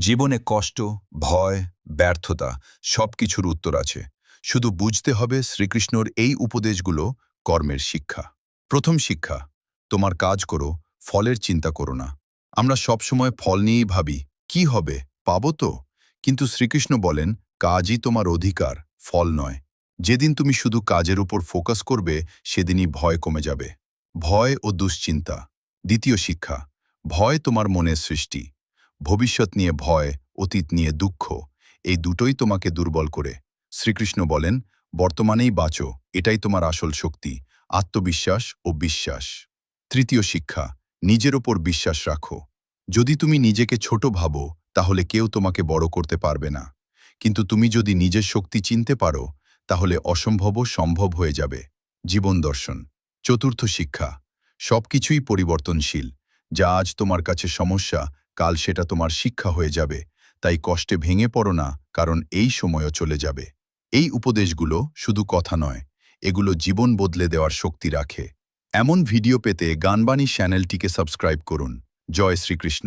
জীবনে কষ্ট, ভয়, ব্যর্থতা সবকিছুর উত্তর আছে। শুধু বুঝতে হবে শ্রীকৃষ্ণর এই উপদেশগুলো কর্মের শিক্ষা। প্রথম শিক্ষা, তোমার কাজ করো, ফলের চিন্তা করো না। আমরা সবসময় ফল নিয়েই ভাবি, কি হবে, পাবো তো? কিন্তু শ্রীকৃষ্ণ বলেন, কাজই তোমার অধিকার, ফল নয়। যেদিন তুমি শুধু কাজের উপর ফোকাস করবে, সেদিনই ভয় কমে যাবে। ভয় ও দুশ্চিন্তা। দ্বিতীয় শিক্ষা, ভয় তোমার মনের সৃষ্টি। ভবিষ্যৎ নিয়ে ভয়, অতীত নিয়ে দুঃখ, এই দুটোই তোমাকে দুর্বল করে। শ্রীকৃষ্ণ বলেন, বর্তমানেই বাঁচো, এটাই তোমার আসল শক্তি, আত্মবিশ্বাস ও বিশ্বাস। তৃতীয় শিক্ষা, নিজের ওপর বিশ্বাস রাখো। যদি তুমি নিজেকে ছোট ভাবো, তাহলে কেউ তোমাকে বড় করতে পারবে না। কিন্তু তুমি যদি নিজের শক্তি চিনতে পারো, তাহলে অসম্ভবও সম্ভব হয়ে যাবে। জীবন দর্শন। চতুর্থ শিক্ষা, সবকিছুই পরিবর্তনশীল। যা আজ তোমার কাছে সমস্যা, কাল সেটা তোমার শিক্ষা হয়ে যাবে। তাই কষ্টে ভেঙে পড়ো না, কারণ এই সময়ও চলে যাবে। এই উপদেশগুলো শুধু কথা নয়, এগুলো জীবন বদলে দেওয়ার শক্তি রাখে। এমন ভিডিও পেতে গানবাণী চ্যানেলটিকে সাবস্ক্রাইব করুন। জয় শ্রীকৃষ্ণ।